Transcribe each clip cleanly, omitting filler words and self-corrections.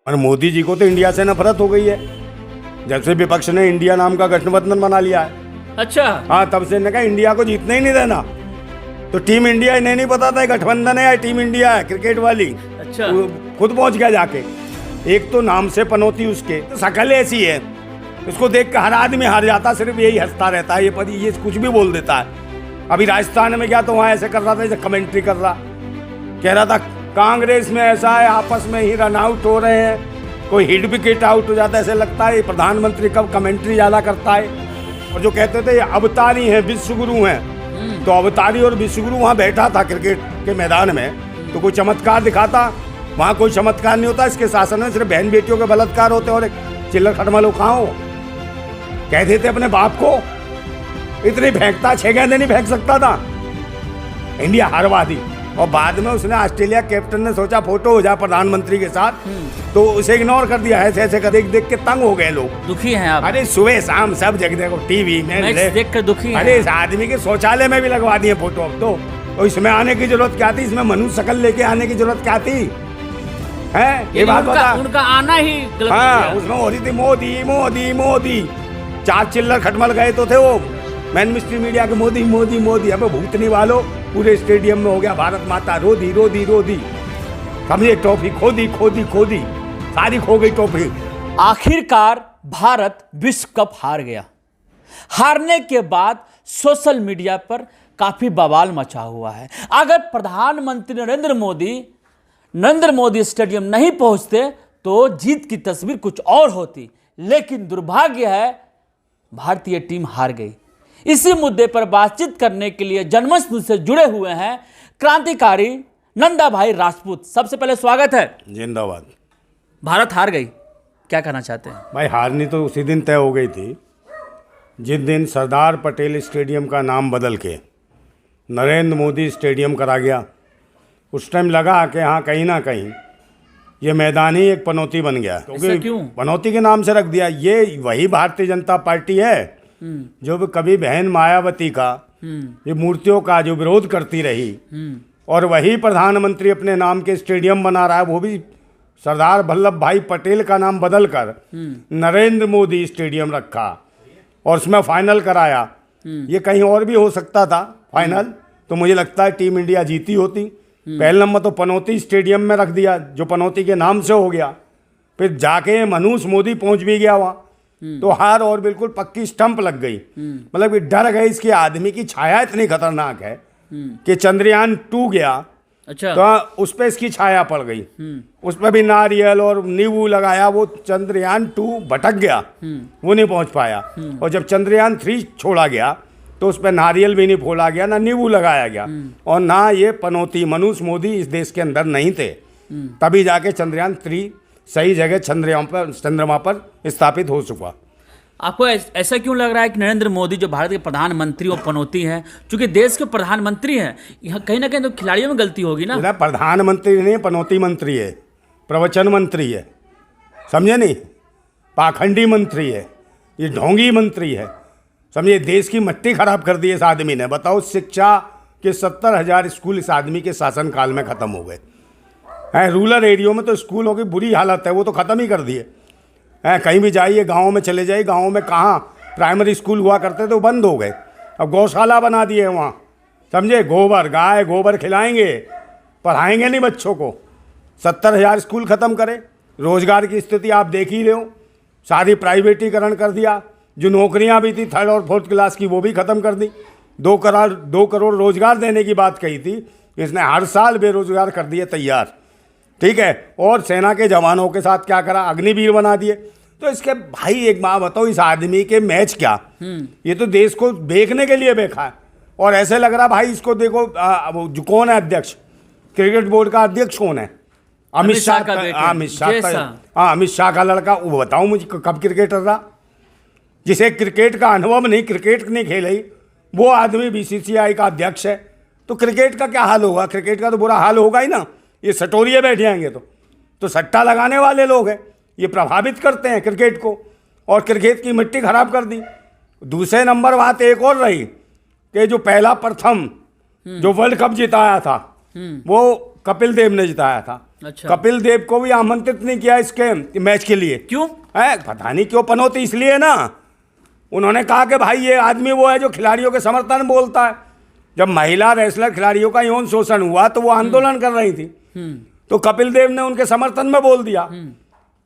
और मोदी जी को तो इंडिया से नफरत हो गई है। जब से विपक्ष ने इंडिया नाम का गठबंधन बना लिया है, अच्छा, हाँ, तब से इन्होंने कहा इंडिया को जीतने ही नहीं देना। तो टीम इंडिया इन्हें नहीं पता था गठबंधन है या टीम इंडिया है क्रिकेट वाली। अच्छा, वो खुद पहुंच गया जाके। एक तो नाम से पनौती, उसके तो शकल ऐसी है, उसको देख कर हर आदमी हार जाता, सिर्फ यही हंसता रहता है, ये कुछ भी बोल देता है। अभी राजस्थान में गया तो वहाँ ऐसे कर रहा था जैसे कमेंट्री कर रहा, कह रहा था कांग्रेस में ऐसा है, आपस में ही रन आउट हो रहे हैं, कोई हिट विकेट आउट हो जाता है, ऐसे लगता है प्रधानमंत्री कब कमेंट्री ज़्यादा करता है। और जो कहते थे ये अवतारी हैं, विश्वगुरु हैं, तो अवतारी और विश्वगुरु वहाँ बैठा था क्रिकेट के मैदान में, तो कोई चमत्कार दिखाता? वहाँ कोई चमत्कार नहीं होता। इसके शासन में सिर्फ बहन बेटियों के बलात्कार होते और एक चिल्लर खटमल कहाँ हो। कह देते अपने बाप को, इतनी फेंकता, 6 गेंदें नहीं फेंक सकता था। इंडिया हारवा दी। और बाद में उसने ऑस्ट्रेलिया कैप्टन ने सोचा फोटो हो जाए प्रधानमंत्री के साथ, तो उसे इग्नोर कर दिया। ऐसे ऐसे कर देख देख के तंग हो गए लोग। दुखी हैं आप? अरे सुबह शाम सब जगह देखो, टीवी में देख कर दुखी हैं। अरे इस आदमी के शौचालय में भी लगवा दिए फोटो। अब तो इसमें आने की जरूरत क्या थी? इसमें मनुष्य शकल लेके आने की जरूरत क्या थी? है ये बात बता। उनका आना ही गलत। हाँ, उसमें हो रही थी मोदी मोदी मोदी, 4 चिल्लर खटमल गए तो थे वो मैन मिस्ट्री मीडिया के, मोदी मोदी मोदी। अब भूतनी वालों, पूरे स्टेडियम में हो गया भारत माता रोदी रोदी रोदी। समझे, ट्रॉफी खोदी खोदी खोदी, सारी खो गई ट्रॉफी। आखिरकार भारत विश्व कप हार गया। हारने के बाद सोशल मीडिया पर काफी बवाल मचा हुआ है। अगर प्रधानमंत्री नरेंद्र मोदी स्टेडियम नहीं पहुंचते तो जीत की तस्वीर कुछ और होती, लेकिन दुर्भाग्य है भारतीय टीम हार गई। इसी मुद्दे पर बातचीत करने के लिए जनमंच से जुड़े हुए हैं क्रांतिकारी नंदा भाई राजपूत। सबसे पहले स्वागत है। जिंदाबाद। भारत हार गई, क्या कहना चाहते हैं? भाई हारनी तो उसी दिन तय हो गई थी जिस दिन सरदार पटेल स्टेडियम का नाम बदल के नरेंद्र मोदी स्टेडियम करा गया। उस टाइम लगा कि हाँ, कहीं ना कहीं ये मैदान ही एक पनौती बन गया। ऐसा क्यों? पनौती के नाम से रख दिया। ये वही भारतीय जनता पार्टी है जो कभी बहन मायावती का, ये मूर्तियों का जो विरोध करती रही, और वही प्रधानमंत्री अपने नाम के स्टेडियम बना रहा है, वो भी सरदार वल्लभ भाई पटेल का नाम बदल कर नरेंद्र मोदी स्टेडियम रखा और उसमें फाइनल कराया। ये कहीं और भी हो सकता था फाइनल, तो मुझे लगता है टीम इंडिया जीती होती। पहले नंबर तो पनौती स्टेडियम में रख दिया जो पनौती के नाम से हो गया, फिर जाके मनुष्य मोदी पहुंच भी गया वहाँ, तो हार और बिल्कुल पक्की स्टंप लग गई। मतलब कि डर गए। इसके आदमी की छाया इतनी खतरनाक है कि चंद्रयान 2 गया, अच्छा, तो उस पर इसकी छाया पड़ गई। उस पर भी नारियल और नींबू लगाया, वो चंद्रयान 2 भटक गया, वो नहीं पहुंच पाया। और जब चंद्रयान 3 छोड़ा गया तो उस पर नारियल भी नहीं फोड़ा गया, ना नींबू लगाया गया, और ना ये पनौती मनुष्य मोदी इस देश के अंदर नहीं थे। तभी जाके चंद्रयान 3 सही जगह चंद्रमा पर स्थापित हो चुका। आपको ऐसा क्यों लग रहा है कि नरेंद्र मोदी जो भारत के प्रधानमंत्री और पनौती हैं, चूंकि देश के प्रधानमंत्री हैं, यहाँ कहीं ना कहीं तो खिलाड़ियों में गलती होगी ना? प्रधानमंत्री नहीं, पनौती मंत्री है, प्रवचन मंत्री है, समझे नहीं, पाखंडी मंत्री है, ये ढोंगी मंत्री है, समझे। देश की मिट्टी खराब कर दी इस आदमी ने। बताओ, शिक्षा के 70,000 स्कूल इस आदमी के शासनकाल में ख़त्म हो गए हैं। रूरल एरियो में तो स्कूलों की बुरी हालत है, वो तो ख़त्म ही कर दिए हैं। कहीं भी जाइए, गाँव में चले जाइए, गाँव में कहाँ प्राइमरी स्कूल हुआ करते थे, वो बंद हो गए। अब गौशाला बना दिए वहाँ, समझे। गोबर, गाय गोबर खिलाएंगे, पढ़ाएंगे नहीं बच्चों को। 70,000 स्कूल ख़त्म करे। रोज़गार की स्थिति आप देख ही रहे हो, सारी प्राइवेटीकरण कर दिया। जो नौकरियां भी थी 3rd और 4th क्लास की, वो भी ख़त्म कर दी। 2 करोड़ रोज़गार देने की बात कही थी, इसने हर साल बेरोज़गार कर दिए तैयार, ठीक है। और सेना के जवानों के साथ क्या करा, अग्निवीर बना दिए। तो इसके भाई एक बात बताओ, इस आदमी के मैच क्या? ये तो देश को बेचने के लिए बेचा है। और ऐसे लग रहा भाई, इसको देखो जो कौन है अध्यक्ष, क्रिकेट बोर्ड का अध्यक्ष कौन है? अमित शाह का। अमित शाह का लड़का। वो बताओ मुझे, कब क्रिकेटर रहा? जिसे क्रिकेट का अनुभव नहीं, क्रिकेट नहीं खेली, वो आदमी बीसीसीआई का अध्यक्ष है, तो क्रिकेट का क्या हाल होगा? क्रिकेट का तो बुरा हाल होगा ही ना। ये सटोरिये बैठ जाएंगे तो सट्टा लगाने वाले लोग हैं, ये प्रभावित करते हैं क्रिकेट को, और क्रिकेट की मिट्टी खराब कर दी। दूसरे नंबर बात एक और रही कि जो पहला प्रथम जो वर्ल्ड कप जिताया था वो कपिल देव ने जिताया था। अच्छा। कपिल देव को भी आमंत्रित नहीं किया इसके मैच के लिए। क्यों? है पता नहीं क्यों। पनौती इसलिए ना, उन्होंने कहा कि भाई ये आदमी वो है जो खिलाड़ियों के समर्थन में बोलता है। जब महिला रेसलर खिलाड़ियों का यौन शोषण हुआ तो वो आंदोलन कर रही थी, तो कपिल देव ने उनके समर्थन में बोल दिया।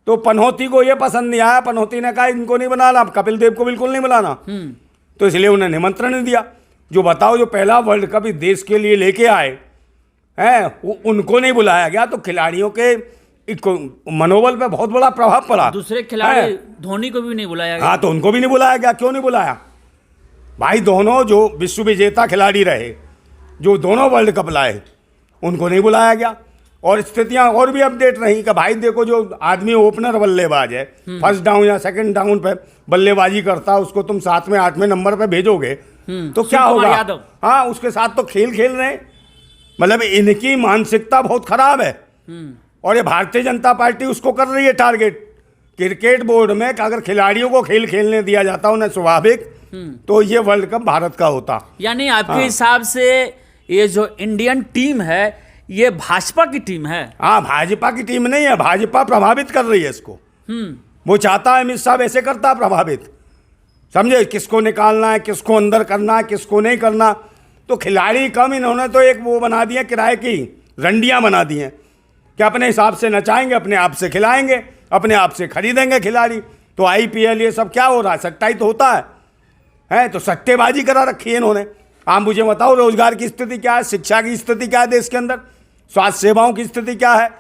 तो पनौती को ये पसंद नहीं आया। पनौती ने कहा इनको नहीं बुलाना, कपिल देव को बिल्कुल नहीं बुलाना। तो इसलिए उन्हें निमंत्रण नहीं दिया। जो बताओ, जो पहला वर्ल्ड कप इस देश के लिए लेके आए हैं, उनको नहीं बुलाया गया। तो खिलाड़ियों के मनोबल पे बहुत बड़ा प्रभाव पड़ा। दूसरे खिलाड़ी धोनी को भी नहीं बुलाया गया। हाँ, तो उनको भी नहीं बुलाया गया। क्यों नहीं बुलाया भाई? दोनों जो विश्व विजेता खिलाड़ी रहे, जो दोनों वर्ल्ड कप लाए, उनको नहीं बुलाया गया। और स्थितियां और भी अपडेट रही कि भाई देखो, जो आदमी ओपनर बल्लेबाज है, फर्स्ट डाउन या सेकंड डाउन पे बल्लेबाजी करता है, उसको तुम 7वें 8वें नंबर पे भेजोगे तो क्या होगा? हाँ, उसके साथ तो खेल खेल रहे हैं। मतलब इनकी मानसिकता बहुत खराब है। और ये भारतीय जनता पार्टी उसको कर रही है टारगेट। क्रिकेट बोर्ड में कि अगर खिलाड़ियों को खेल खेलने दिया जाता उन्हें स्वाभाविक, तो ये वर्ल्ड कप भारत का होता। यानी आपके हिसाब से ये जो इंडियन टीम है, ये भाजपा की टीम है? हाँ, भाजपा की टीम नहीं है। भाजपा प्रभावित कर रही है इसको। वो चाहता है, अमित शाह वैसे करता है प्रभावित। समझे? किसको निकालना है, किसको अंदर करना है, किसको नहीं करना। तो खिलाड़ी कम, इन्होंने तो एक वो बना दिया, किराए की रंडियां बना दी हैं कि अपने हिसाब से नचाएंगे, अपने आप से खिलाएंगे, अपने आप से खरीदेंगे खिलाड़ी। तो आईपीएल ये सब क्या हो रहा है? सट्टा ही तो होता है। तो सट्टेबाजी करा रखी है इन्होंने। आप मुझे बताओ, रोजगार की स्थिति क्या है, शिक्षा की स्थिति क्या है देश के अंदर, स्वास्थ्य सेवाओं की स्थिति क्या है,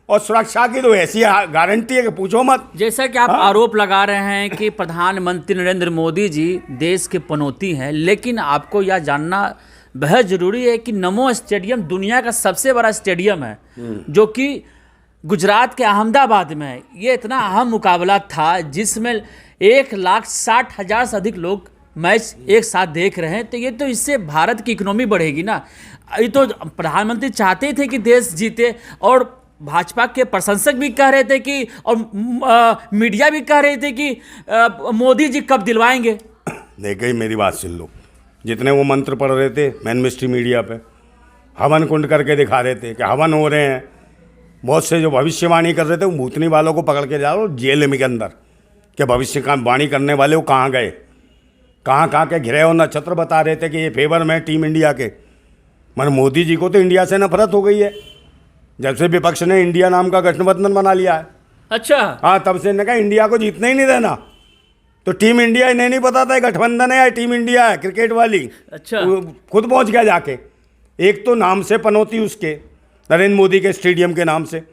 और सुरक्षा की तो ऐसी गारंटी है कि पूछो मत। जैसा कि आप आरोप लगा रहे हैं कि प्रधानमंत्री नरेंद्र मोदी जी देश के पनौती हैं, लेकिन आपको यह जानना बेहद जरूरी है कि नमो स्टेडियम दुनिया का सबसे बड़ा स्टेडियम है, जो कि गुजरात के अहमदाबाद में है। ये इतना अहम मुकाबला था जिसमें 1,60,000 से अधिक लोग मैच एक साथ देख रहे हैं। तो ये तो इससे भारत की इकोनॉमी बढ़ेगी ना। ये तो प्रधानमंत्री चाहते थे कि देश जीते, और भाजपा के प्रशंसक भी कह रहे थे कि, और मीडिया भी कह रहे थे कि मोदी जी कब दिलवाएंगे। देखिए, मेरी बात सुन लो। जितने वो मंत्र पढ़ रहे थे मैन मिस्ट्री मीडिया पे, हवन कुंड करके दिखा रहे थे कि हवन हो रहे हैं। बहुत से जो भविष्यवाणी कर रहे थे, वो भूतनी वालों को पकड़ के जा रहे हो जेल में के अंदर, कि भविष्य का वाणी करने वाले वो कहाँ गए, कहाँ के घिरे हो नक्षत्र बता रहे थे कि ये फेवर में टीम इंडिया के। मगर मोदी जी को तो इंडिया से नफरत हो गई है जब से विपक्ष ने इंडिया नाम का गठबंधन बना लिया है। अच्छा। हाँ, तब से इन्होंने कहा इंडिया को जीतने ही नहीं देना। तो टीम इंडिया इन्हें नहीं पता था गठबंधन है या टीम इंडिया है क्रिकेट वाली। अच्छा। खुद पहुंच गया जाके। एक तो नाम से पनौती उसके, नरेंद्र मोदी के स्टेडियम के नाम से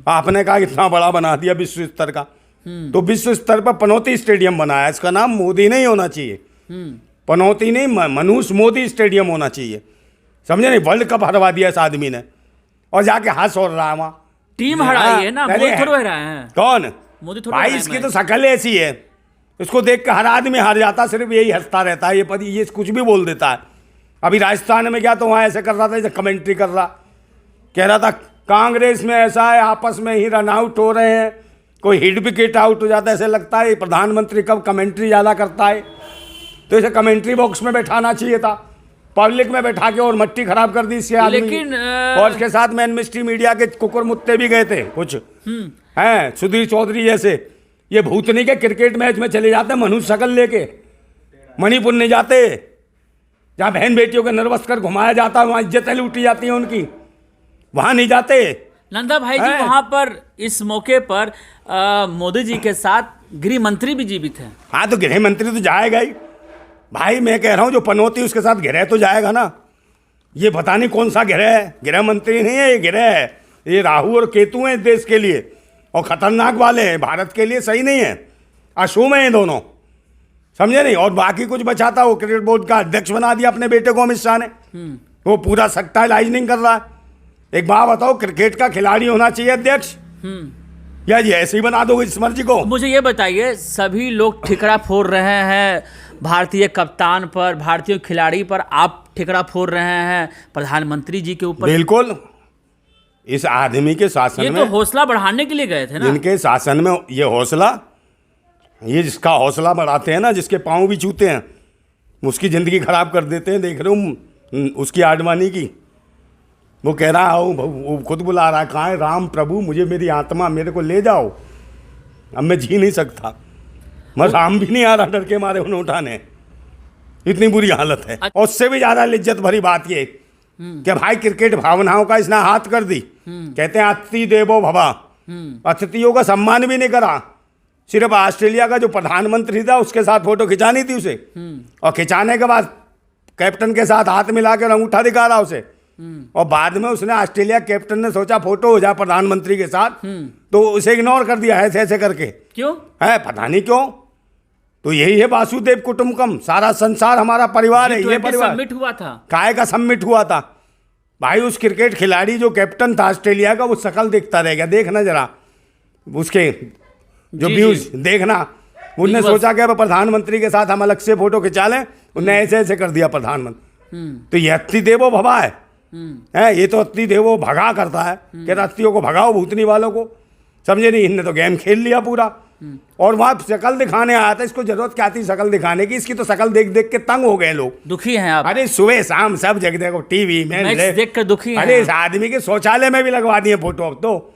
आपने कहा इतना बड़ा बना दिया विश्व स्तर का। तो विश्व स्तर पर पनौती स्टेडियम बनाया। इसका नाम मोदी नहीं होना चाहिए, पनौती नहीं, मनुष्य मोदी स्टेडियम होना चाहिए। समझे नहीं? वर्ल्ड कप हरवा दिया इस आदमी ने, और जाके हंस हो रहा है। टीम हराई है ना, मोदी थोड़ा रहा है। कौन? मोदी थोड़ा। भाई, इसकी तो शक्ल ऐसी है, इसको देख कर हर आदमी हार जाता, सिर्फ यही हंसता रहता है। ये कुछ भी बोल देता है। अभी राजस्थान में गया तो वहाँ ऐसे कर रहा था, जैसे कमेंट्री कर रहा, कह रहा था कांग्रेस में ऐसा है, आपस में ही रन आउट हो रहे हैं, कोई हिट विकेट आउट हो जाता है, ऐसे लगता है प्रधानमंत्री कब कमेंट्री ज़्यादा करता है। तो इसे कमेंट्री बॉक्स में बैठाना चाहिए था, पब्लिक में बैठा के, और मट्टी खराब कर दी इसके आदमी। लेकिन और इसके साथ मैन मिस्ट्री मीडिया के कुकुर मुत्ते भी गए थे कुछ, हैं सुधीर चौधरी जैसे। ये भूतनी के क्रिकेट मैच में चले जाते मनुष्य शकल लेके, मणिपुर नहीं जाते, जहाँ बहन बेटियों के नर्वस कर घुमाया जाता है, वहाँ इज्जतें लूटी जाती हैं उनकी, वहाँ नहीं जाते। नंदा भाई जी, वहाँ पर इस मौके पर मोदी जी के साथ गृह मंत्री भी जीवित हैं। हाँ, तो गृह मंत्री तो जाएगा ही भाई। मैं कह रहा हूँ जो पनौती उसके साथ गृह तो जाएगा ना। ये पता नहीं कौन सा गृह है, गृह मंत्री नहीं है, ये गृह है। ये राहु और केतु हैं इस देश के लिए, और खतरनाक वाले हैं, भारत के लिए सही नहीं है, अशुभ हैं ये दोनों। समझे नहीं? और बाकी कुछ बचाता, वो क्रिकेट बोर्ड का अध्यक्ष बना दिया अपने बेटे को अमित शाह ने। वो पूरा सट्टा लाइजनिंग कर रहा है। एक बात बताओ, क्रिकेट का खिलाड़ी होना चाहिए अध्यक्ष, या ये ऐसे ही बना दोगे जिस मर्जी को? मुझे ये बताइए, सभी लोग ठिकरा फोड़ रहे हैं भारतीय कप्तान पर, भारतीय खिलाड़ी पर, आप ठिकरा फोड़ रहे हैं प्रधानमंत्री जी के ऊपर। बिल्कुल, इस आदमी के शासन में, ये तो हौसला बढ़ाने के लिए गए थे ना। जिनके शासन में ये हौसला, ये जिसका हौसला बढ़ाते हैं ना, जिसके पाँव भी छूते हैं, उसकी ज़िंदगी खराब कर देते हैं। देख रहे हो उसकी आडवाणी की, वो कह रहा हूँ, वो खुद बुला रहा है, कहाँ है राम प्रभु, मुझे मेरी आत्मा, मेरे को ले जाओ, अब मैं जी नहीं सकता। मैं राम भी नहीं आ रहा डर के मारे उन्हें उठाने, इतनी बुरी हालत है। और उससे भी ज़्यादा लिज्जत भरी बात ये कि भाई क्रिकेट भावनाओं का इसने हाथ कर दी। कहते हैं अतिथि देवो भव, अतिथियों का सम्मान भी नहीं करा। सिर्फ ऑस्ट्रेलिया का जो प्रधानमंत्री था उसके साथ फोटो खिंचानी थी उसे, और खिंचाने के बाद कैप्टन के साथ हाथ मिला कर अंगूठा दिखा रहा उसे, और बाद में उसने ऑस्ट्रेलिया कैप्टन ने सोचा फोटो हो जाए प्रधानमंत्री के साथ, तो उसे इग्नोर कर दिया ऐसे ऐसे करके। क्यों है पता नहीं क्यों। तो यही है वासुदेव कुटुंबकम, सारा संसार हमारा परिवार है। ये परिवार सबमिट हुआ था, काय का सबमिट हुआ था भाई। उस क्रिकेट खिलाड़ी जो कैप्टन था ऑस्ट्रेलिया का, वो शकल देखता रह गया। देखना जरा उसके जो व्यूज देखना, उनने सोचा कि अब प्रधानमंत्री के साथ हम अलग से फोटो खिंचा लें, उनने ऐसे ऐसे कर दिया प्रधानमंत्री। तो ये अतिथि देवो भवा है, ये तो अतिथि देवो भगा करता है, कहता अतिथियों को भगाओ भूतनी वालों को, समझे नहीं। इनने तो गेम खेल लिया पूरा, और वहाँ शक्ल दिखाने आया था। इसको जरूरत क्या थी शक्ल दिखाने की, इसकी तो शक्ल देख देख के तंग हो गए लोग, दुखी हैं आप। अरे सुबह शाम सब जगह देखो, टीवी में देख कर दुखी हैं। अरे इस आदमी के शौचालय में भी लगवा दिए फोटो। अब तो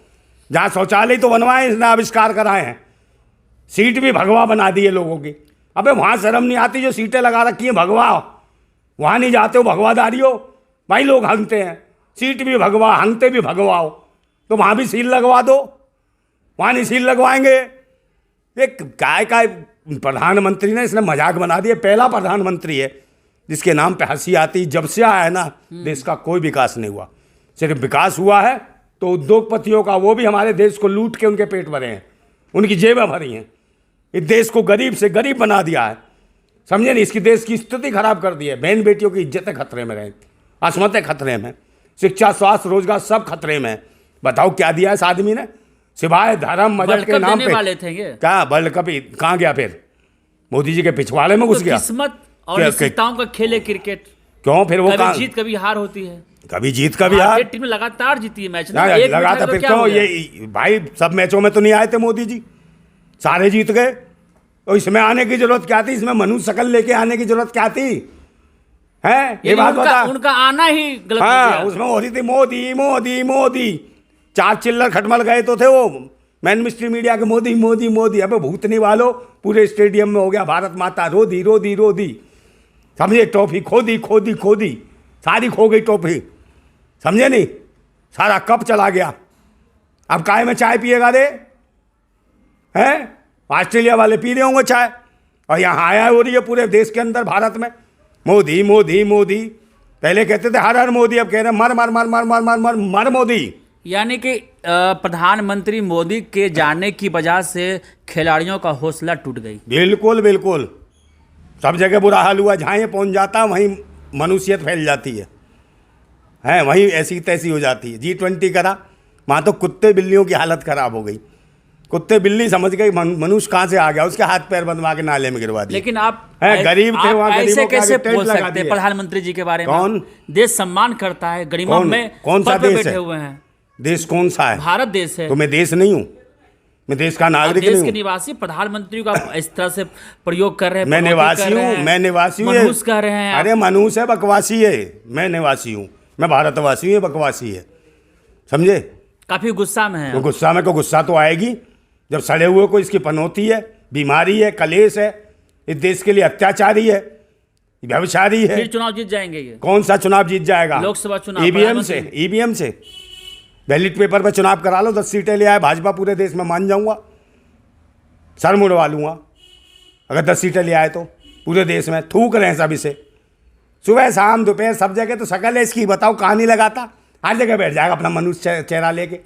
जहाँ शौचालय तो बनवाए इसने आविष्कार कराए हैं, सीट भी भगवा बना दी है लोगों की। अबे वहाँ शर्म नहीं आती जो सीटें लगा रखी हैं भगवा, वहाँ नहीं जाते हो भगवादारी हो भाई। लोग हंगते हैं, सीट भी भगवा, हंगते भी भगवाओ, तो वहाँ भी सील लगवा दो, वहाँ नहीं सील लगवाएंगे। एक काय का प्रधानमंत्री ने इसने मजाक बना दिया। पहला प्रधानमंत्री है जिसके नाम पे हंसी आती। जब से आया है ना, देश का कोई विकास नहीं हुआ। सिर्फ विकास हुआ है तो उद्योगपतियों का, वो भी हमारे देश को लूट के उनके पेट भरे हैं, उनकी जेबें भरी हैं। इस देश को गरीब से गरीब बना दिया है, समझे नहीं। इसकी देश की स्थिति खराब कर दी है। बहन बेटियों की इज्जतें खतरे में रहे, असमतें खतरे में, शिक्षा स्वास्थ्य रोजगार सब खतरे में। बताओ क्या दिया इस आदमी ने, सिवाय धर्म मजहब के नाम पे। वाले थे क्या वर्ल्ड कप कहाँ गया फिर? मोदी जी के पिछवाड़े में घुस गया। किस्मत और निश्चितताओं का खेल है क्रिकेट। क्यों फिर वो कभी जीत कभी हार होती है, कभी जीत कभी हार। टीम लगातार जीती है मैच, लगातार फिर क्यों? ये भाई सब मैचों में तो नहीं आए थे मोदी जी, सारे जीत गए। तो इसमें आने की जरूरत क्या थी? इसमें मनुष्य शकल लेके आने की जरूरत क्या थी? है ये बात बता। उनका आना ही गलत। हाँ, उसमें हो रही थी मोदी मोदी मोदी, चार चिल्लर खटमल गए तो थे वो मैन मिस्ट्री मीडिया के, मोदी मोदी मोदी। अबे भूतनी वालों, पूरे स्टेडियम में हो गया भारत माता रोदी रोदी रोदी, समझे। ट्रॉफी खोदी खोदी खोदी, सारी खो गई ट्रॉफी, समझे नहीं। सारा कप चला गया। अब काय में चाय पिएगा रे? हैं? ऑस्ट्रेलिया वाले पी रहे होंगे चाय, और यहाँ आया हो रही है पूरे देश के अंदर भारत में मोदी मोदी मोदी। पहले कहते थे हर हर मोदी, अब कह रहे हैं मर मर मर मर मर मर मर मर मोदी। यानी कि प्रधानमंत्री मोदी के जाने की वजह से खिलाड़ियों का हौसला टूट गई। बिल्कुल बिल्कुल, सब जगह बुरा हाल हुआ। जहाँ ये पहुँच जाता वहीं मनुष्यत फैल जाती है वहीं ऐसी तैसी हो जाती है। G20 करा, वहाँ तो कुत्ते बिल्लियों की हालत खराब हो गई। कुत्ते बिल्ली समझ गई मनुष्य कहाँ से आ गया, उसके हाथ पैर बंधवा के नाले में गिरवा दिया। लेकिन आप गरीब थे, वहाँ ऐसे कैसे बोल सकते हैं प्रधानमंत्री जी के बारे में? कौन देश सम्मान करता है, गरीबों में कौन सा देश बैठे हुए हैं? देश कौन सा है? भारत देश है। तो मैं देश नहीं हूँ, मैं देश का नागरिक नहीं हूँ। देश के निवासी प्रधानमंत्री का इस तरह से प्रयोग कर रहे हैं। मैं निवासी हूँ, मैं निवासी हूँ, मनुष्य कह रहे हैं। अरे मनुष्य है, बकवासी है। मैं निवासी हूँ, मैं भारतवासी हूँ, बकवासी है, समझे। काफी गुस्सा में है। तो गुस्सा में को गुस्सा तो आएगी जब सड़े हुए को इसकी पनौती है, बीमारी है, कलेश है, इस देश के लिए अत्याचारी है, व्यभिचारी है। फिर चुनाव जीत जाएंगे ये? कौन सा चुनाव जीत जाएगा? लोकसभा चुनाव ईवीएम से बैलेट पेपर पे चुनाव करा लो, 10 सीटें ले आए भाजपा पूरे देश में, मान जाऊंगा, सर मुड़वा लूंगा अगर 10 सीटें ले आए तो। पूरे देश में थूक रहे हैं सब इसे, सुबह शाम दोपहर सब जगह। तो शकल है इसकी, बताओ कहानी लगाता, हर जगह बैठ जाएगा अपना मनुष्य चेहरा लेके।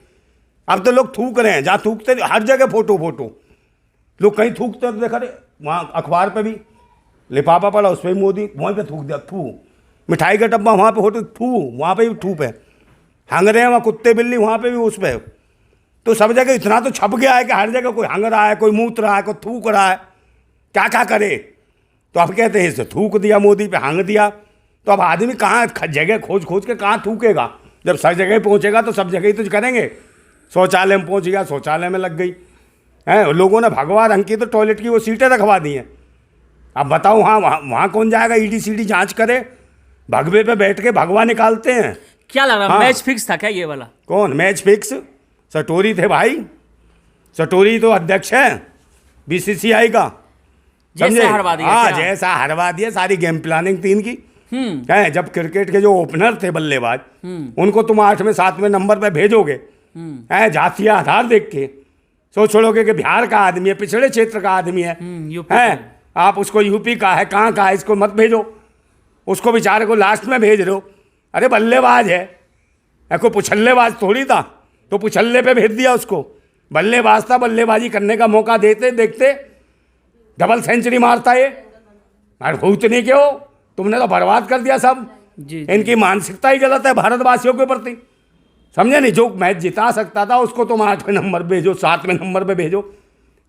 अब तो लोग थूक रहे हैं, जहाँ थूकते हर जगह फोटो फोटो। लोग कहीं थूकते तो देखा रे, वहाँ अखबार पे भी लिफाफा पड़ा, उस पर भी मोदी, वहीं पे थूक दिया, थू। मिठाई का डब्बा वहाँ पे फोटो, थू, वहाँ पे भी थूप है। हंग रहे हैं वहाँ कुत्ते बिल्ली, वहाँ पे भी उस पर। तो सब जगह इतना तो छप गया है कि हर जगह कोई हंग रहा है, कोई मूत रहा है, कोई थूक रहा है, क्या क्या करे। तो अब कहते हैं इसे थूक दिया मोदी पे, हंग दिया। तो अब आदमी कहाँ जगह खोज खोज के कहाँ थूकेगा? जब सब जगह पहुँचेगा तो सब जगह ही तो करेंगे। शौचालय में पहुँच गया, शौचालय में लग गई है। लोगों ने भगवा रंग की तो टॉयलेट की वो सीटें रखवा दी हैं। अब बताओ वहाँ कौन जाएगा? ईडी सीडी जांच करे, भगवे पे बैठ के भगवा निकालते हैं। क्या लग रहा है, हाँ। मैच फिक्स था क्या ये वाला? कौन मैच फिक्स? सटोरी थे भाई, सटोरी तो अध्यक्ष है बीसीसीआई का, जैसे समझे? हरवा दिया हाँ, क्या? जैसा हरवा दिया, सारी गेम प्लानिंग थी इनकी। है, जब क्रिकेट के जो ओपनर थे बल्लेबाज, उनको तुम 8वें 7वें नंबर पे भेजोगे, है, जातीय आधार देख के सोच छोड़ोगे कि बिहार का आदमी है, पिछड़े क्षेत्र का आदमी है, यूपी है, आप उसको यूपी का है, कहाँ का है, इसको मत भेजो, उसको बेचारे को लास्ट में भेज रहे हो। अरे बल्लेबाज है, कोई पुछल्लेबाज थोड़ी था, तो पुछल्ले पे भेज दिया उसको। बल्लेबाज था, बल्लेबाजी करने का मौका देते देखते डबल सेंचुरी मारता ये। अरे भूतनी क्यों, तुमने तो बर्बाद कर दिया सब। जी, इनकी मानसिकता ही गलत है भारतवासियों के प्रति, समझे नहीं? जो मैच जिता सकता था उसको तुम 8वें नंबर पे भेजो, 7वें नंबर पे भेजो,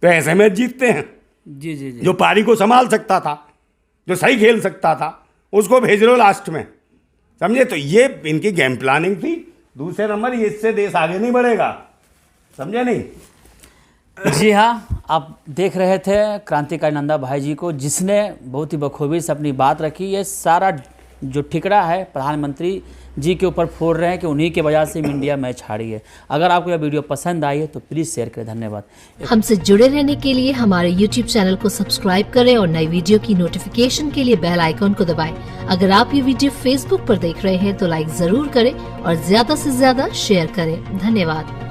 तो ऐसे मैच जीतते हैं। जी जी जी। जो पारी को संभाल सकता था, जो सही खेल सकता था, उसको भेज रहे हो लास्ट में, समझे? तो ये इनकी गेम प्लानिंग थी। दूसरे नंबर, ये इससे देश आगे नहीं बढ़ेगा, समझे नहीं? जी हाँ, आप देख रहे थे क्रांतिकारी नंदा भाई जी को, जिसने बहुत ही बखूबी से अपनी बात रखी। ये सारा जो ठिकरा है प्रधानमंत्री जी के ऊपर फोड़ रहे हैं कि उन्हीं की वजह से इंडिया मैच हारी है। अगर आपको यह वीडियो पसंद आई है तो प्लीज़ शेयर करें। धन्यवाद। हमसे जुड़े रहने के लिए हमारे YouTube चैनल को सब्सक्राइब करें और नई वीडियो की नोटिफिकेशन के लिए बेल आइकॉन को दबाएं। अगर आप ये वीडियो Facebook पर देख रहे हैं तो लाइक जरूर करें और ज्यादा से ज्यादा शेयर करें। धन्यवाद।